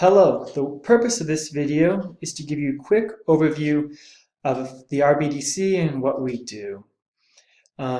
Hello, the purpose of this video is to give you a quick overview of the RBDC and what we do.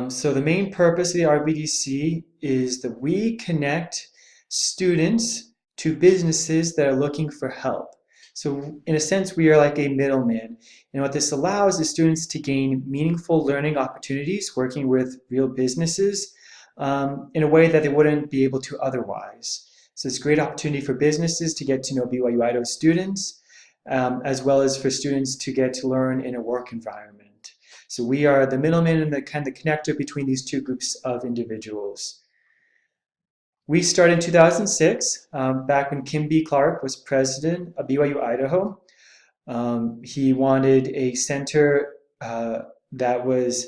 So the main purpose of the RBDC is that we connect students to businesses that are looking for help. So in a sense, we are like a middleman. And what this allows is students to gain meaningful learning opportunities working with real businesses in a way that they wouldn't be able to otherwise. So it's a great opportunity for businesses to get to know BYU Idaho students, as well as for students to get to learn in a work environment. So we are the middleman and the kind of connector between these two groups of individuals. We started in 2006, back when Kim B. Clark was president of BYU Idaho. He wanted a center that was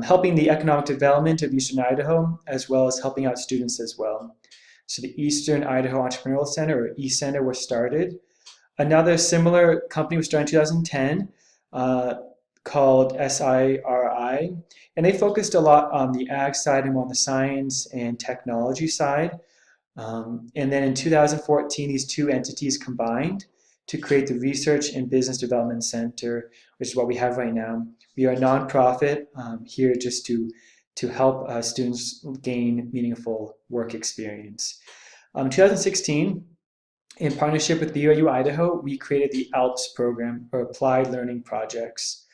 helping the economic development of Eastern Idaho, as well as helping out students as well. So the Eastern Idaho Entrepreneurial Center, or eCenter, was started. Another similar company was started in 2010 called SIRI, and they focused a lot on the ag side and on the science and technology side. And then in 2014, these two entities combined to create the Research and Business Development Center, which is what we have right now. We are a nonprofit here just to help students gain meaningful work experience. In 2016, in partnership with BYU Idaho, we created the ALPS program, or Applied Learning Projects.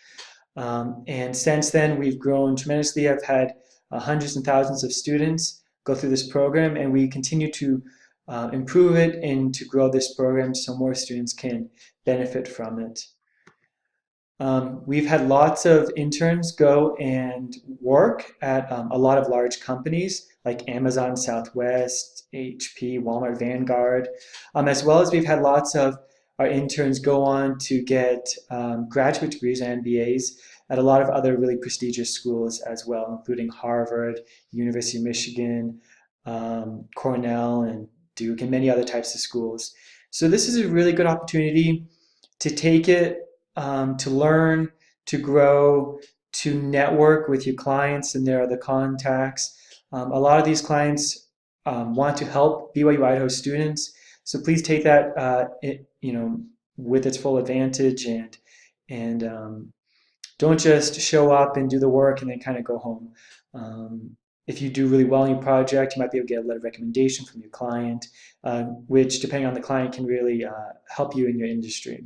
And since then, we've grown tremendously. I've had hundreds and thousands of students go through this program, and we continue to improve it and to grow this program so more students can benefit from it. We've had lots of interns go and work at a lot of large companies like Amazon, Southwest, HP, Walmart, Vanguard, as well as we've had lots of our interns go on to get graduate degrees and MBAs at a lot of other really prestigious schools as well, including Harvard, University of Michigan, Cornell, and Duke, and many other types of schools. So this is a really good opportunity to take it, to learn, to grow, to network with your clients and their other contacts. A lot of these clients want to help BYU Idaho students, so please take that with its full advantage, and don't just show up and do the work and then kind of go home. If you do really well in your project, you might be able to get a letter of recommendation from your client, which, depending on the client, can really help you in your industry.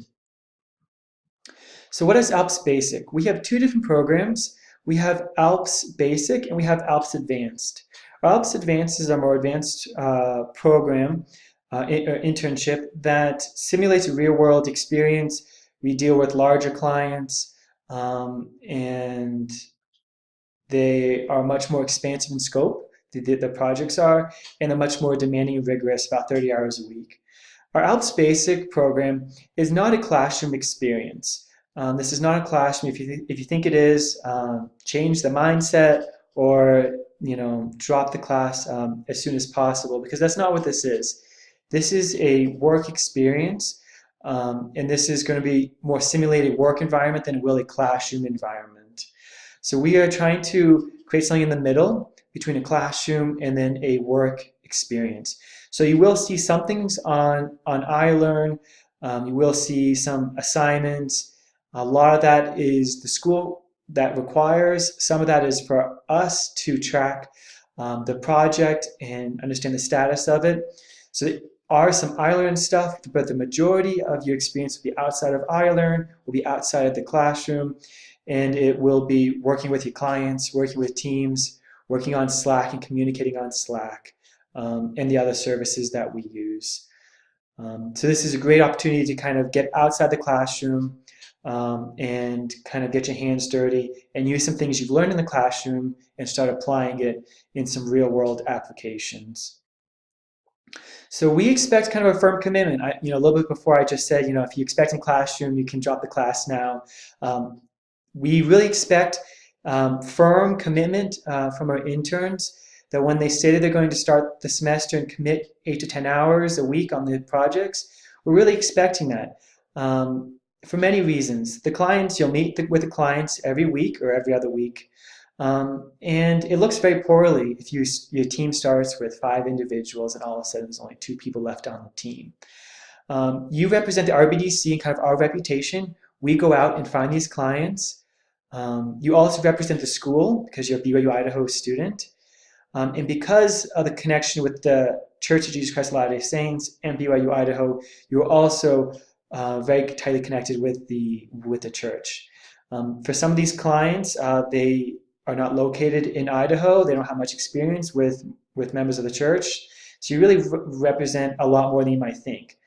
So what is ALPS Basic? We have two different programs. We have ALPS Basic and we have ALPS Advanced. Our ALPS Advanced is a more advanced program, internship, that simulates a real-world experience. We deal with larger clients, and they are much more expansive in scope, the projects are, and they're much more demanding and rigorous, about 30 hours a week. Our ALPS Basic program is not a classroom experience. This is not a classroom. If you think it is, change the mindset, or drop the class as soon as possible, because that's not what this is. This is a work experience, and this is going to be more simulated work environment than really classroom environment. So we are trying to create something in the middle between a classroom and then a work experience. So you will see some things on iLearn. You will see some assignments. A lot of that is the school that requires. Some of that is for us to track the project and understand the status of it. So there are some iLearn stuff, but the majority of your experience will be outside of iLearn, will be outside of the classroom, and it will be working with your clients, working with teams, working on Slack and communicating on Slack, and the other services that we use. So this is a great opportunity to kind of get outside the classroom, and kind of get your hands dirty and use some things you've learned in the classroom and start applying it in some real-world applications. So we expect kind of a firm commitment. A little bit before I just said, if you expect in classroom, you can drop the class now. We really expect firm commitment from our interns, that when they say that they're going to start the semester and commit 8 to 10 hours a week on the projects, we're really expecting that. For many reasons. The clients, you'll meet with the clients every week or every other week. And it looks very poorly if your team starts with 5 individuals and all of a sudden there's only 2 people left on the team. You represent the RBDC and kind of our reputation. We go out and find these clients. You also represent the school because you're a BYU Idaho student. And because of the connection with the Church of Jesus Christ of Latter-day Saints and BYU Idaho, you're also very tightly connected with the church. For some of these clients, they are not located in Idaho. They don't have much experience with members of the church. So you really represent a lot more than you might think.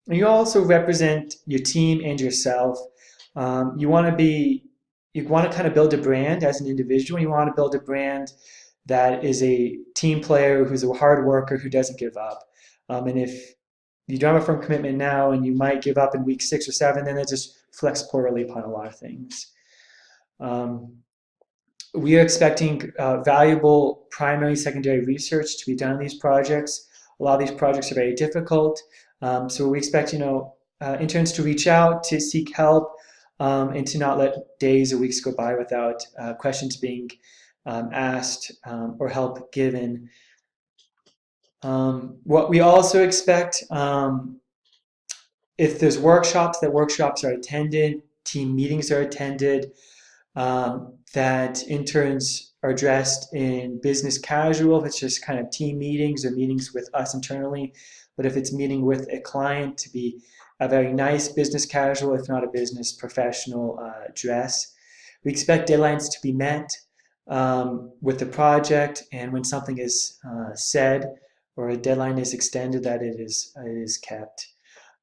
And you also represent your team and yourself. You want to kind of build a brand as an individual. You want to build a brand that is a team player who's a hard worker who doesn't give up. And if you don't have a firm commitment now and you might give up in week 6 or 7, then it just reflects poorly upon a lot of things. We are expecting valuable primary, secondary research to be done on these projects. A lot of these projects are very difficult. So we expect, interns to reach out, to seek help, and to not let days or weeks go by without questions being asked or help given. What we also expect, if there's workshops, that workshops are attended, team meetings are attended, that interns are dressed in business casual, if it's just kind of team meetings or meetings with us internally. But if it's meeting with a client, to be a very nice business casual, if not a business professional dress. We expect deadlines to be met with the project, and when something is said or a deadline is extended, that it is kept.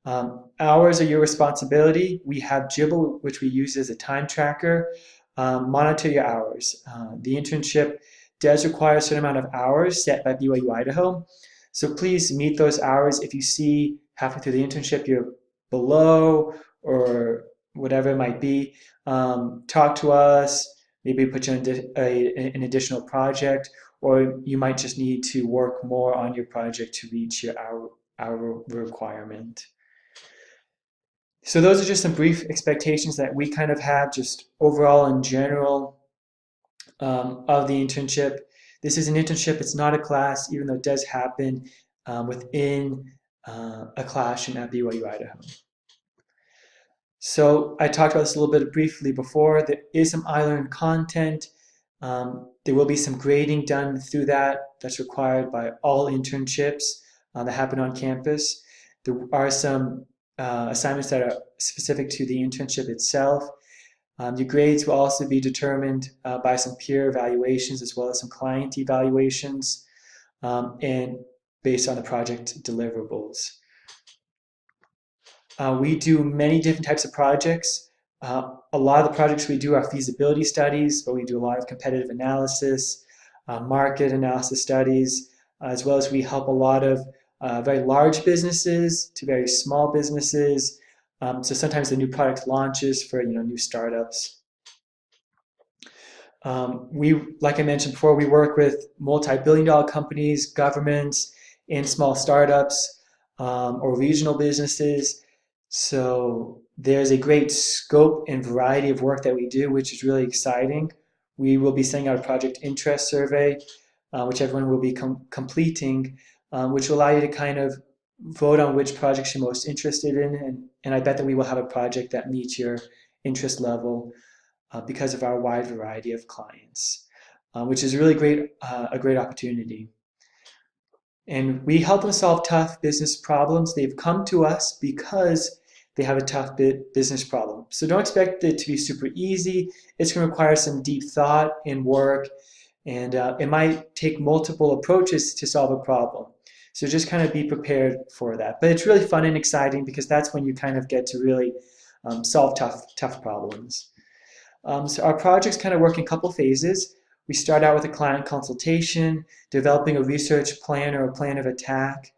Hours are your responsibility. We have Jibble, which we use as a time tracker. Monitor your hours. The internship does require a certain amount of hours set by BYU Idaho. So please meet those hours. If you see halfway through the internship you're below or whatever it might be, talk to us. Maybe put you on an additional project, or you might just need to work more on your project to reach your hour requirement. So those are just some brief expectations that we kind of have just overall in general of the internship. This is an internship, it's not a class, even though it does happen within a classroom at BYU Idaho. So I talked about this a little bit briefly before. There is some iLearn content. There will be some grading done through that. That's required by all internships that happen on campus. There are some assignments that are specific to the internship itself. Your grades will also be determined by some peer evaluations as well as some client evaluations and based on the project deliverables. We do many different types of projects. A lot of the projects we do are feasibility studies, but we do a lot of competitive analysis, market analysis studies, as well as we help a lot of very large businesses to very small businesses. So sometimes the new product launches for new startups. Like I mentioned before, we work with multi-billion-dollar companies, governments, and small startups or regional businesses. So there's a great scope and variety of work that we do, which is really exciting. We will be sending out a project interest survey, which everyone will be completing, which will allow you to kind of vote on which projects you're most interested in. And I bet that we will have a project that meets your interest level because of our wide variety of clients, which is really a great opportunity. And we help them solve tough business problems. They've come to us because they have a tough business problem. So don't expect it to be super easy. It's going to require some deep thought and work, and it might take multiple approaches to solve a problem. So just kind of be prepared for that. But it's really fun and exciting because that's when you kind of get to really solve tough problems. So our projects kind of work in a couple phases. We start out with a client consultation, developing a research plan or a plan of attack,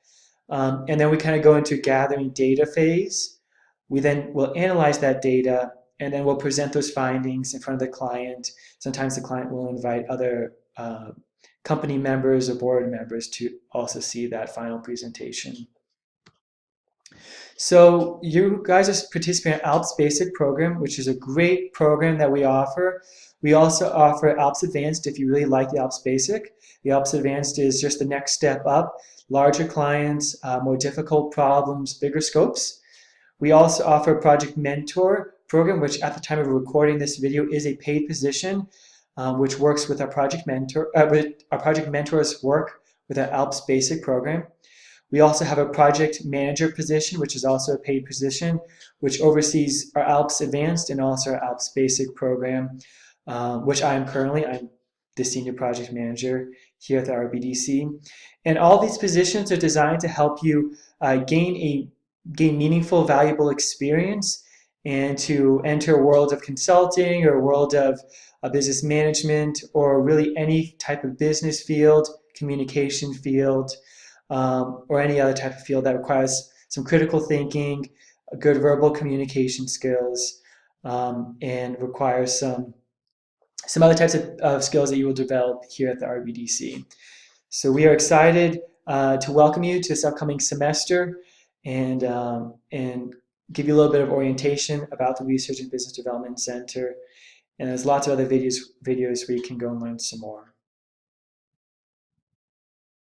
and then we kind of go into a gathering data phase. We then will analyze that data, and then we'll present those findings in front of the client. Sometimes the client will invite other company members or board members to also see that final presentation. So you guys are participating in ALPS Basic program, which is a great program that we offer. We also offer ALPS Advanced if you really like the ALPS Basic. The ALPS Advanced is just the next step up, larger clients, more difficult problems, bigger scopes. We also offer a Project Mentor program, which at the time of recording this video is a paid position, which works with our Project Mentor. Our Project Mentors work with our ALPS Basic program. We also have a project manager position, which is also a paid position, which oversees our ALPS Advanced and also our ALPS Basic program, which I'm the senior project manager here at the RBDC. And all these positions are designed to help you gain meaningful, valuable experience and to enter a world of consulting or a world of business management or really any type of business field, communication field, or any other type of field that requires some critical thinking, good verbal communication skills, and requires some other types of skills that you will develop here at the RBDC. So we are excited to welcome you to this upcoming semester and give you a little bit of orientation about the Research and Business Development Center. And there's lots of other videos where you can go and learn some more.